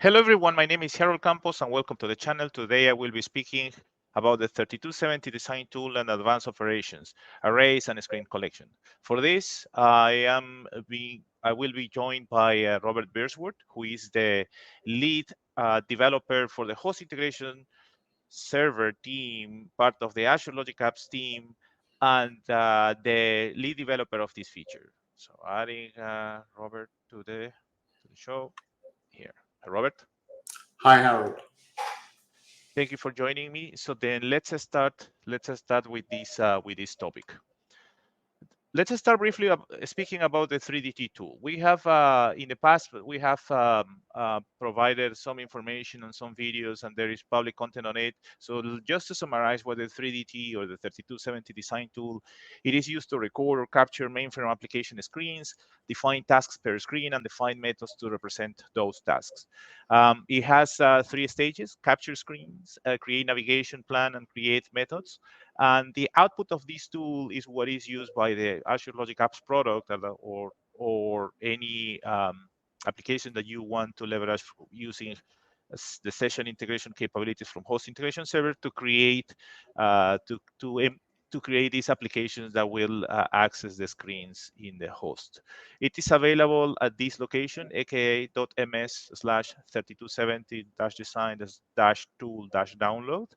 Hello everyone, my name is Harold Campos and welcome to the channel. Today I will be speaking about the 3270 design tool and advanced operations, arrays and screen collection. For this, I will be joined by Robert Beardsworth, who is the lead developer for the host integration server team, part of the Azure Logic Apps team, and the lead developer of this feature. So adding Robert to the show here. Robert. Hi, Harold. Thank you for joining me. So then let's start with this topic. Let's start briefly speaking about the 3DT tool. We have in the past we have provided some information on some videos, and there is public content on it. So just to summarize, what the 3DT or the 3270 design tool, it is used to record or capture mainframe application screens, define tasks per screen, and define methods to represent those tasks. It has 3 stages: capture screens, create navigation plan, and create methods. And the output of this tool is what is used by the Azure Logic Apps product or any application that you want to leverage using the session integration capabilities from host integration server to create to create these applications that will access the screens in the host. It is available at this location, aka.ms/3270-design-tool-download.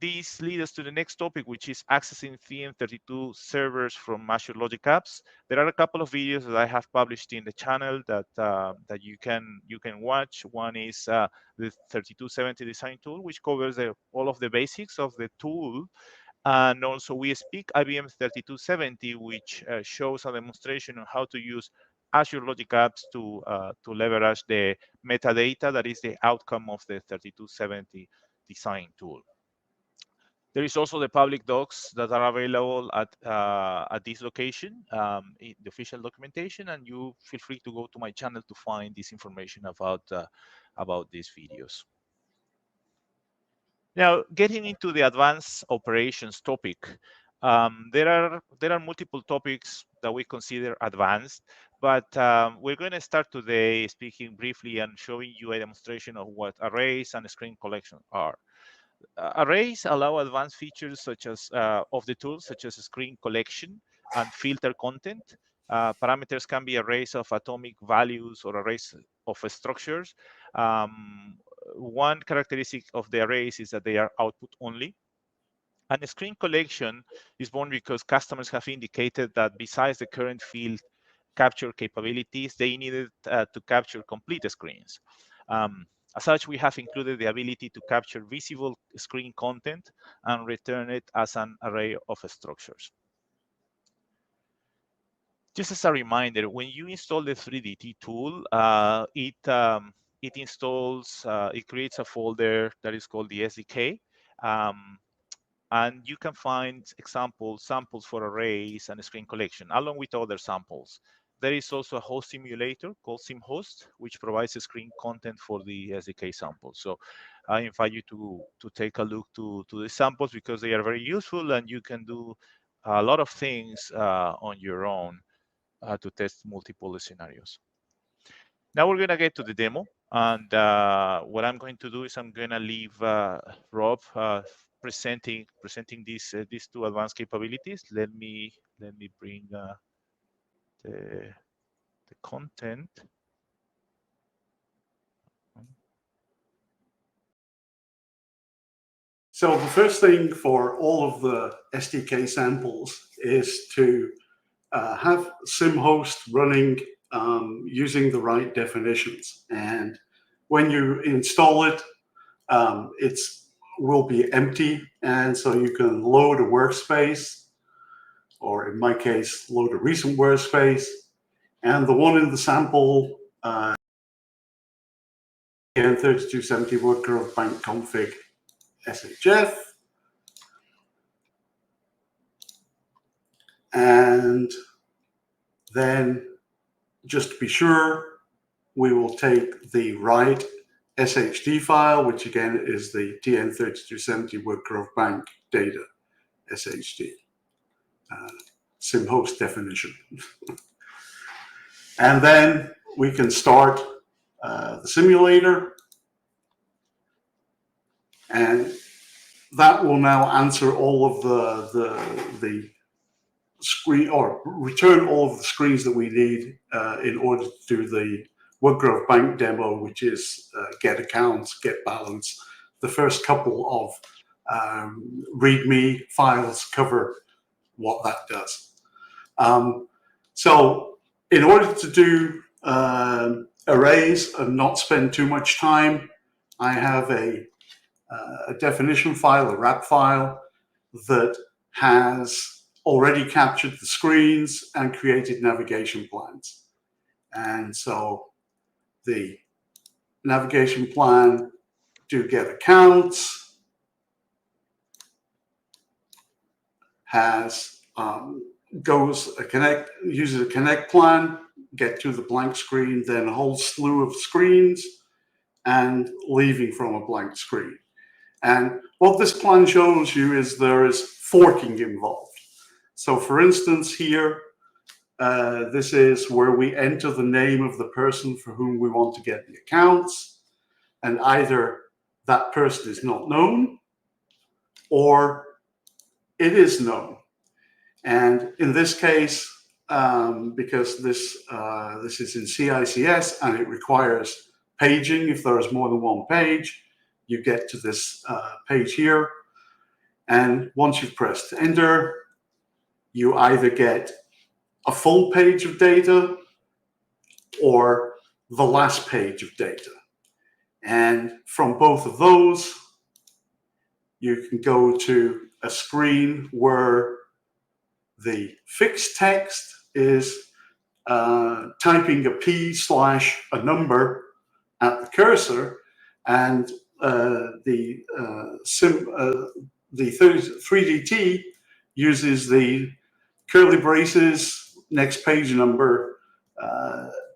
These lead us to the next topic, which is accessing TM32 servers from Azure Logic Apps. There are a couple of videos that I have published in the channel that you can watch. One is the 3270 design tool, which covers all of the basics of the tool. And also we speak IBM 3270, which shows a demonstration on how to use Azure Logic Apps to leverage the metadata that is the outcome of the 3270 design tool. There is also the public docs that are available at this location, in the official documentation, and you feel free to go to my channel to find this information about these videos. Now, getting into the advanced operations topic, there are multiple topics that we consider advanced, but we're going to start today speaking briefly and showing you a demonstration of what arrays and screen collection are. Arrays allow advanced features such as of the tools, such as screen collection and filter content. Parameters can be arrays of atomic values or arrays of structures. One characteristic of the arrays is that they are output only. And the screen collection is born because customers have indicated that besides the current field capture capabilities, they needed to capture complete screens. As such, we have included the ability to capture visible screen content and return it as an array of structures. Just as a reminder, when you install the 3DT tool, it installs, it creates a folder that is called the SDK. And you can find samples for arrays and screen collection, along with other samples. There is also a host simulator called SimHost, which provides screen content for the SDK samples. So I invite you to take a look to the samples because they are very useful and you can do a lot of things on your own to test multiple scenarios. Now we're going to get to the demo. And what I'm going to do is I'm going to leave Rob presenting these two advanced capabilities. Let me bring the content. So the first thing for all of the SDK samples is to have SimHost running using the right definitions. And when you install it, it will be empty. And so you can load a workspace, or in my case, load a recent workspace. And the one in the sample, TN3270 word growth bank config SHF. And then just to be sure, we will take the right SHD file, which again is the TN3270 word growth bank data SHD, SimHost definition. And then we can start the simulator, and that will now answer all of the screen, or return all of the screens that we need in order to do the Woodgrove Bank demo, which is get accounts, get balance. The first couple of README files cover what that does. So in order to do arrays and not spend too much time, I have a definition file, a wrap file, that has already captured the screens and created navigation plans. And so the navigation plan do get accounts, has uses a connect plan, get to the blank screen, then a whole slew of screens, and leaving from a blank screen. And what this plan shows you is there is forking involved. So for instance, here, this is where we enter the name of the person for whom we want to get the accounts, and either that person is not known or it is known. And in this case, because this is in CICS and it requires paging, if there is more than one page, you get to this page here. And once you've pressed enter, you either get a full page of data or the last page of data. And from both of those, you can go to a screen where the fixed text is typing a p/a number at the cursor, and the 3DT uses the curly braces next page number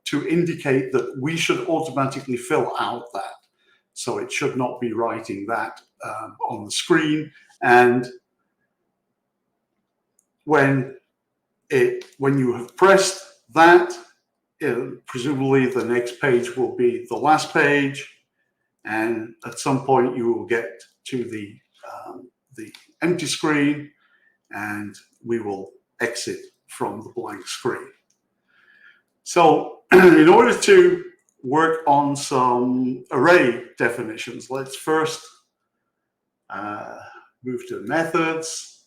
to indicate that we should automatically fill out that. So it should not be writing that on the screen. And when you have pressed that, presumably the next page will be the last page, and at some point you will get to the empty screen, and we will exit from the blank screen. So in order to work on some array definitions, let's first move to methods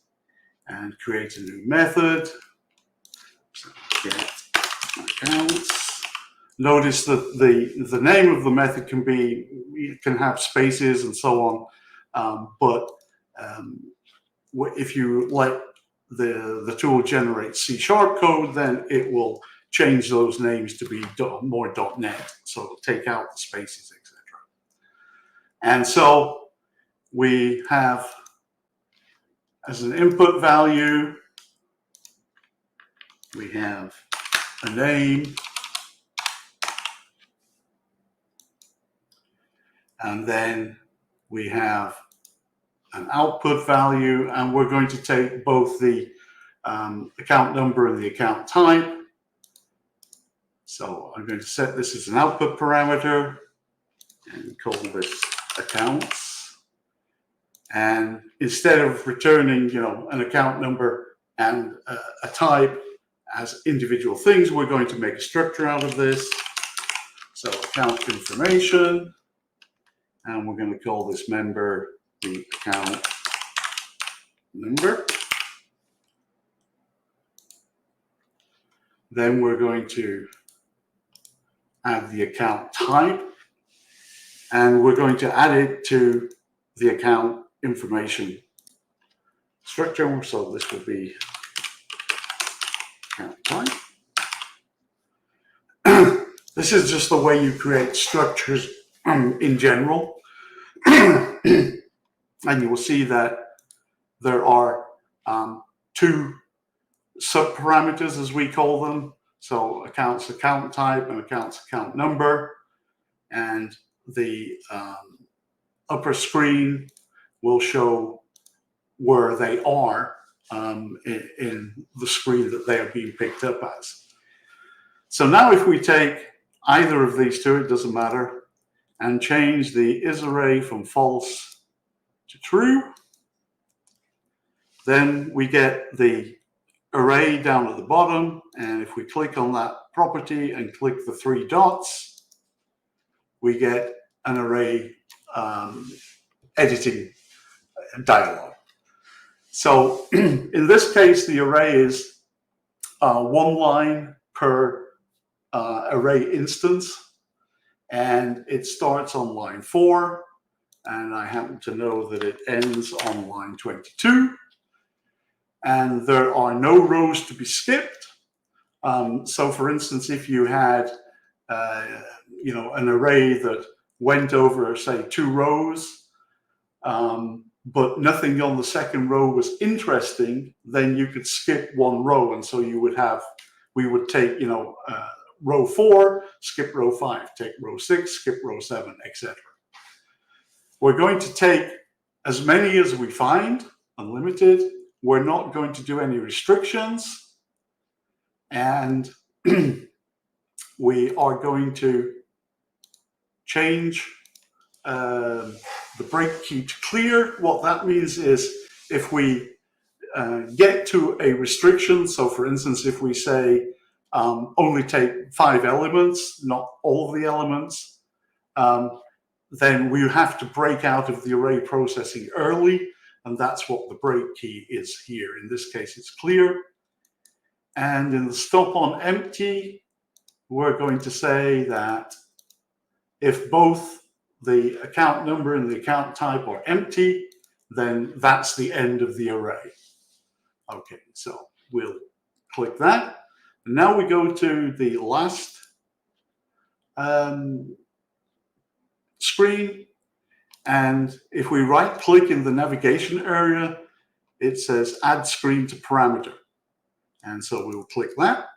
and create a new method. So get accounts. Notice that the name of the method can have spaces and so on, but if you let the tool generate C# code, then it will change those names to be more .NET, so it'll take out the spaces, etc. And so we have, as an input value, we have a name, and then we have an output value, and we're going to take both the account number and the account type. So I'm going to set this as an output parameter and call this accounts. And instead of returning, an account number and a type as individual things, we're going to make a structure out of this. So account information, and we're going to call this member the account number. Then we're going to add the account type, and we're going to add it to the account information structure. So this will be account type. This is just the way you create structures in general. And you will see that there are two subparameters, as we call them. So accounts account type and accounts account number. And the upper screen will show where they are in the screen that they are being picked up as. So now if we take either of these two, it doesn't matter, and change the isArray from false to true, then we get the array down at the bottom. And if we click on that property and click the three dots, we get an array editing dialog. So in this case, the array is one line per array instance, and it starts on line 4, and I happen to know that it ends on line 22, and there are no rows to be skipped. So for instance, if you had an array that went over, say, 2 rows, but nothing on the second row was interesting, then you could skip 1 row, and so we would take row 4, skip row 5, take row 6, skip row 7, etc. We're going to take as many as we find, unlimited. We're not going to do any restrictions, and we are going to change the break key to clear. What that means is if we get to a restriction, so for instance, if we say only take 5 elements, not all of the elements, then we have to break out of the array processing early, and that's what the break key is here. In this case, it's clear. And in the stop on empty, we're going to say that if both the account number and the account type are empty, then that's the end of the array. Okay, so we'll click that. And now we go to the last screen, and if we right click in the navigation area, it says add screen to parameter, and so we'll click that.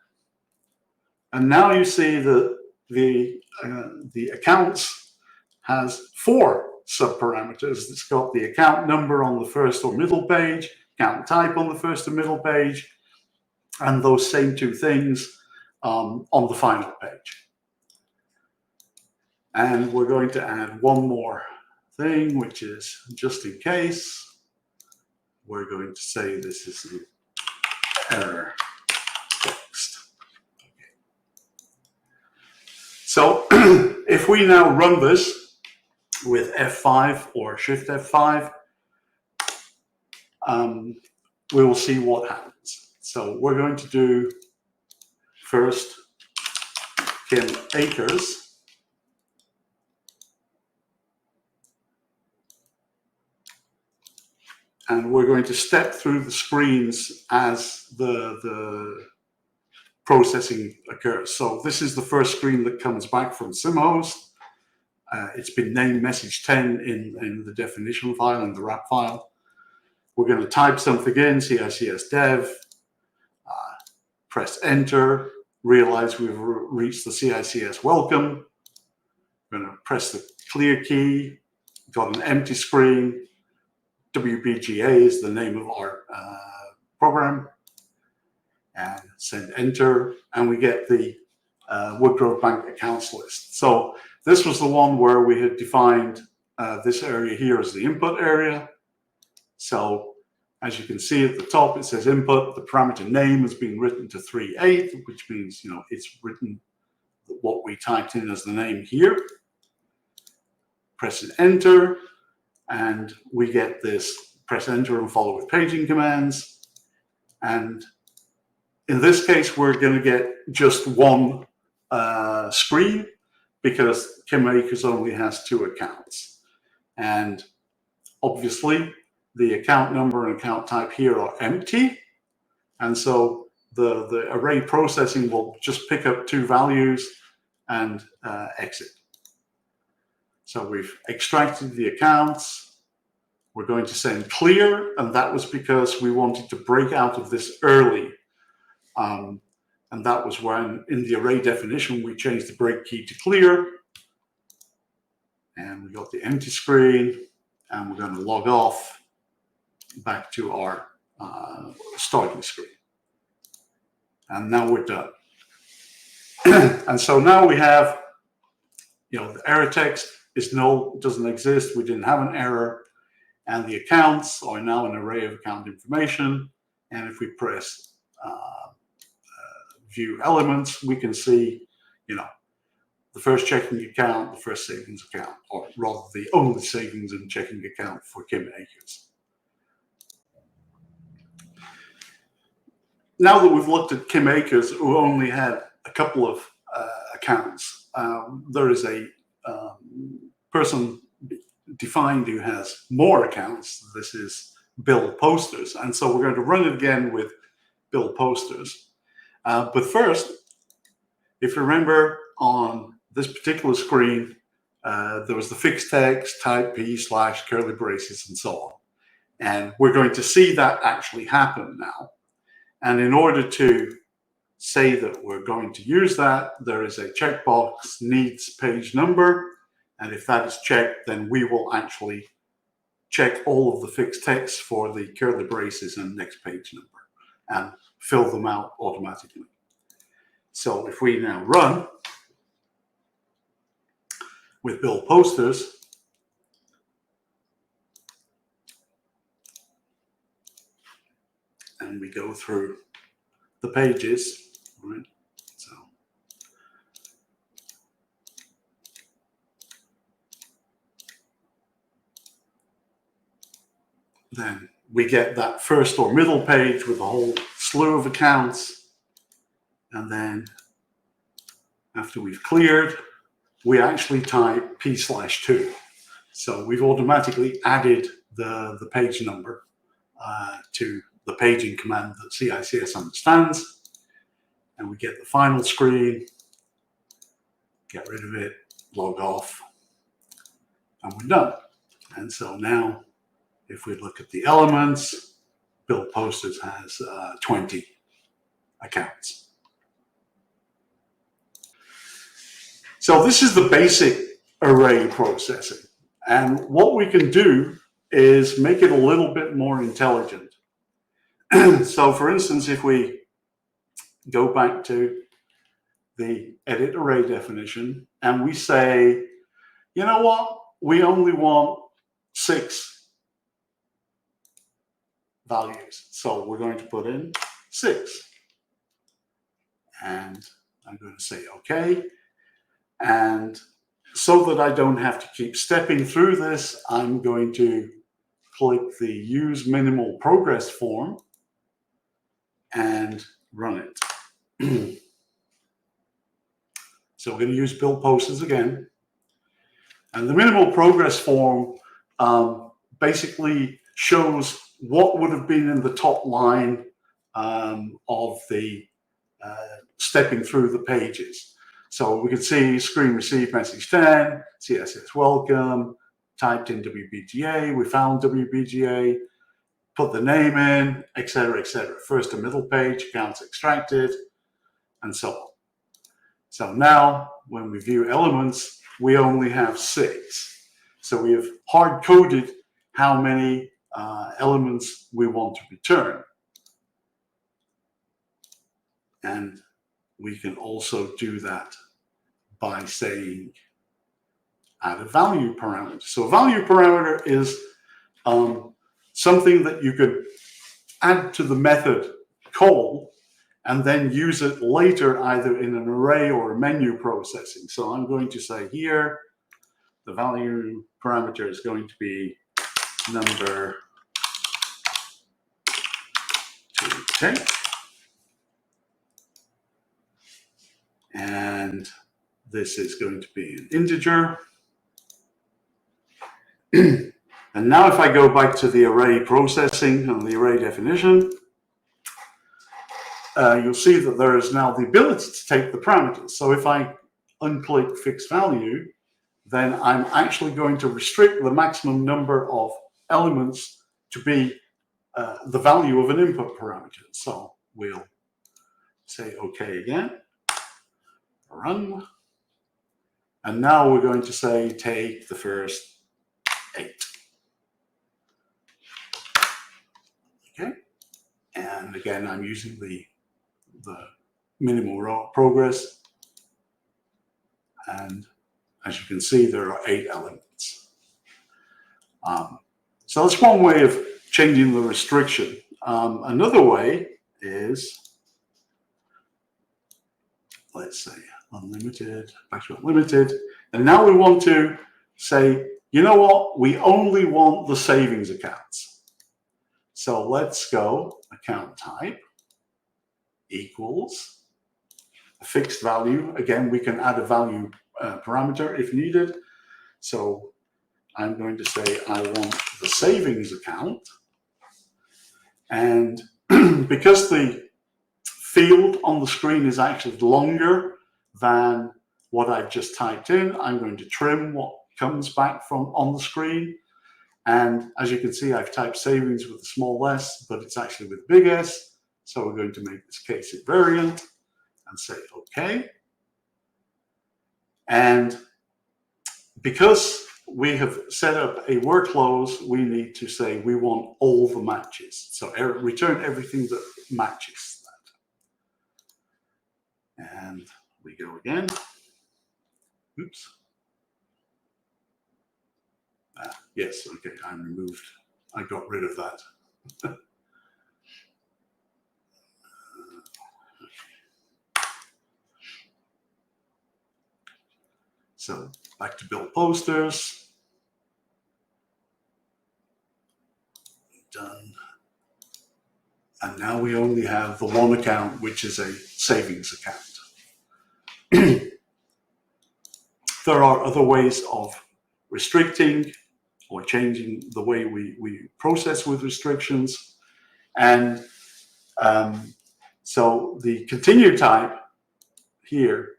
And now you see that the accounts has 4 subparameters. It's got the account number on the first or middle page, account type on the first or middle page, and those same 2 things on the final page. And we're going to add one more thing, which is just in case. We're going to say this is an error text. Okay. So if we now run this with F5 or Shift F5, we will see what happens. So we're going to do first Kim Akers. And we're going to step through the screens as the processing occurs. So this is the first screen that comes back from SimHost. It's been named message 10 in the definition file, in the wrap file. We're going to type something in, CICS dev, press enter, realize we've reached the CICS welcome. We're going to press the clear key, got an empty screen. WBGA is the name of our program, and send enter, and we get the Woodgrove Bank accounts list. So this was the one where we had defined this area here as the input area. So as you can see at the top, it says input. The parameter name has been written to 3.8, which means it's written what we typed in as the name here. Press enter. And we get this, press enter and follow with paging commands. And in this case, we're going to get just one screen because Kim Akers only has 2 accounts. And obviously, the account number and account type here are empty. And so the array processing will just pick up 2 values and exit. So we've extracted the accounts. We're going to send clear, and that was because we wanted to break out of this early. And that was when, in the array definition, we changed the break key to clear. And we got the empty screen, and we're going to log off back to our starting screen. And now we're done. And so now we have, the error text is null, doesn't exist, we didn't have an error, and the accounts are now an array of account information. And if we press view elements, we can see, the first checking account, the first savings account, or rather the only savings and checking account for Kim Akers. Now that we've looked at Kim Akers, who only had a couple of accounts, there is a person defined who has more accounts. This is Bill Posters. And so we're going to run it again with Bill Posters. But first, if you remember on this particular screen, there was the fixed text, type P / curly braces, and so on. And we're going to see that actually happen now. And in order to say that we're going to use that, there is a checkbox, needs page number. And if that is checked, then we will actually check all of the fixed text for the curly braces and next page number and fill them out automatically. So if we now run with Bill Posters, and we go through the pages, right? So then we get that first or middle page with a whole slew of accounts. And then after we've cleared, we actually type P/2. So we've automatically added the page number to the paging command that CICS understands. And we get the final screen, get rid of it, log off, and we're done. And so now, if we look at the elements, Bill Posters has 20 accounts. So this is the basic array processing. And what we can do is make it a little bit more intelligent. So for instance, if we go back to the edit array definition and we say, you know what, we only want 6 values. So we're going to put in 6. And I'm going to say OK. And so that I don't have to keep stepping through this, I'm going to click the Use Minimal Progress form and run it. So we're going to use Bill Posters again. And the Minimal Progress form basically shows what would have been in the top line of the stepping through the pages. So we could see screen received message 10, CSS welcome, typed in WBGA, we found WBGA, put the name in, etc., etc. First and middle page, accounts extracted, and so on. So now when we view elements, we only have 6. So we have hard-coded how many elements we want to return. And we can also do that by saying add a value parameter. So a value parameter is something that you could add to the method call and then use it later either in an array or a menu processing. So I'm going to say here, the value parameter is going to be number to take. And this is going to be an integer. And now if I go back to the array processing and the array definition, you'll see that there is now the ability to take the parameters. So if I unclick fixed value, then I'm actually going to restrict the maximum number of elements to be the value of an input parameter. So we'll say OK again, run. And now we're going to say take the first 8. Okay. And again, I'm using the minimal progress. And as you can see, there are 8 elements. So that's one way of changing the restriction. Another way is, let's say, unlimited, back to unlimited. And now we want to say, you know what? We only want the savings accounts. So let's go account type equals a fixed value. Again, we can add a value parameter if needed. So I'm going to say I want the savings account. And because the field on the screen is actually longer than what I've just typed in, I'm going to trim what comes back from on the screen. And as you can see, I've typed savings with a small s, but it's actually with a big S. So we're going to make this case invariant and say OK. And because we have set up a workflows, we need to say we want all the matches. So return everything that matches that. And we go again. Oops. Yes, okay, I got rid of that. So back to build posters. Done. And now we only have the one account, which is a savings account. There are other ways of restricting or changing the way we process with restrictions. And so the continue type here,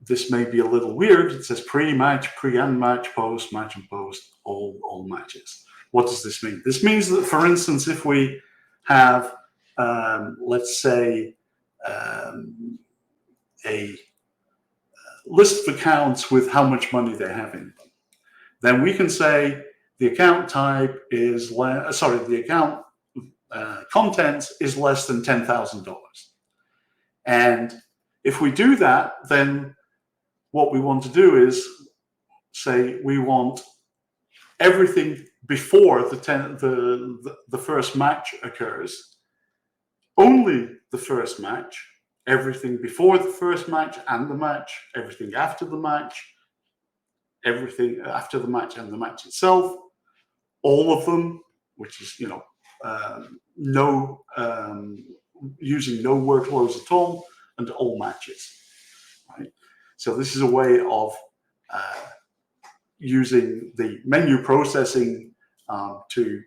this may be a little weird. It says pre-match, pre-and-match, post, match and post, all matches. What does this mean? This means that, for instance, if we have, let's say, a list of accounts with how much money they have in them, then we can say the account type is, the account contents is less than $10,000. And if we do that, then what we want to do is say we want everything before the first match occurs, only the first match, everything before the first match and the match, everything after the match, everything after the match and the match itself, all of them, which is, using no workloads at all, and all matches. Right? So this is a way of using the menu processing to,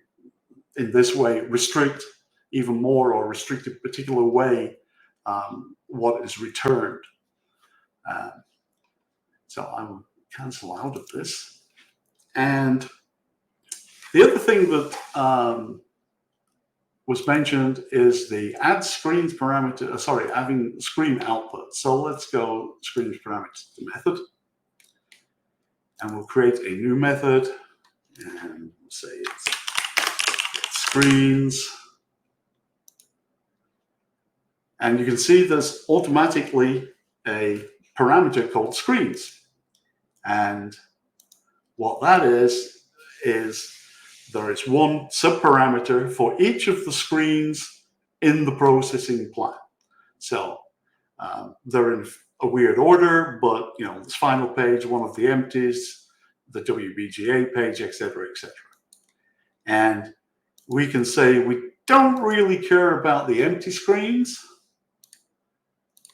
in this way, restrict even more or restrict a particular way what is returned. So I will cancel out of this. And the other thing that was mentioned is the add screens parameter, having screen output. So let's go screens parameter to method. And we'll create a new method and we'll say it's screens. And you can see there's automatically a parameter called screens. And what that is there is one subparameter for each of the screens in the processing plan. So they're in a weird order, but this final page, one of the empties, the WBGA page, etc., etc. And we can say we don't really care about the empty screens.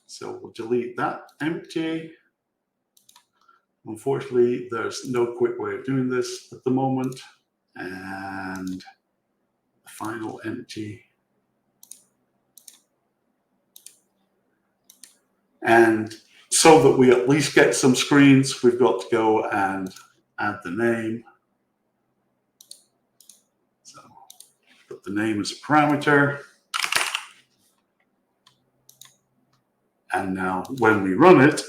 So we'll delete that empty. Unfortunately, there's no quick way of doing this at the moment. And the final empty. And so that we at least get some screens, we've got to go and add the name. So put the name as a parameter. And now when we run it,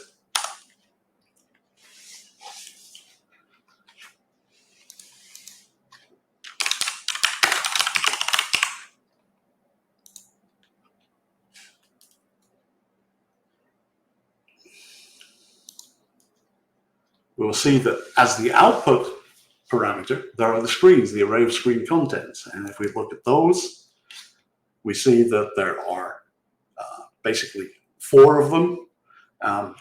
we'll see that as the output parameter, there are the screens, the array of screen contents. And if we look at those, we see that there are basically 4 of them.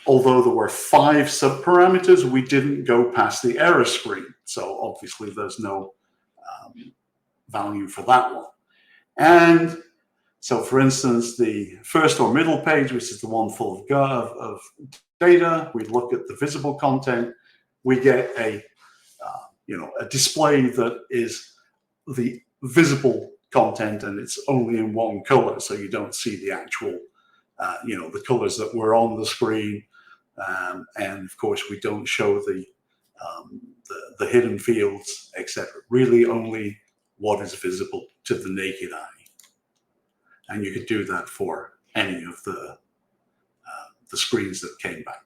Although there were 5 subparameters, we didn't go past the error screen. So obviously there's no value for that one. And so for instance, the first or middle page, which is the one full of data, we look at the visible content, we get a display that is the visible content, and it's only in one color, so you don't see the actual the colors that were on the screen, and of course we don't show the hidden fields, etc. Really only what is visible to the naked eye, and you could do that for any of the screens that came back.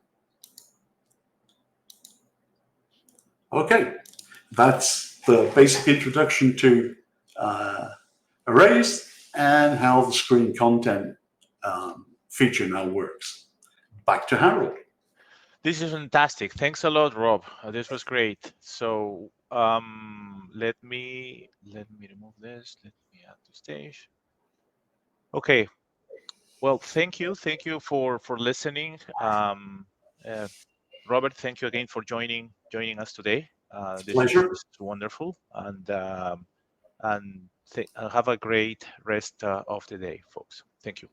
Okay, that's the basic introduction to arrays and how the screen content feature now works. Back to Harold. This is fantastic. Thanks a lot, Rob. This was great. So let me remove this. Let me add to stage. Okay. Well, thank you for listening. Robert, thank you again for joining us today. This is wonderful, and have a great rest of the day, folks. Thank you.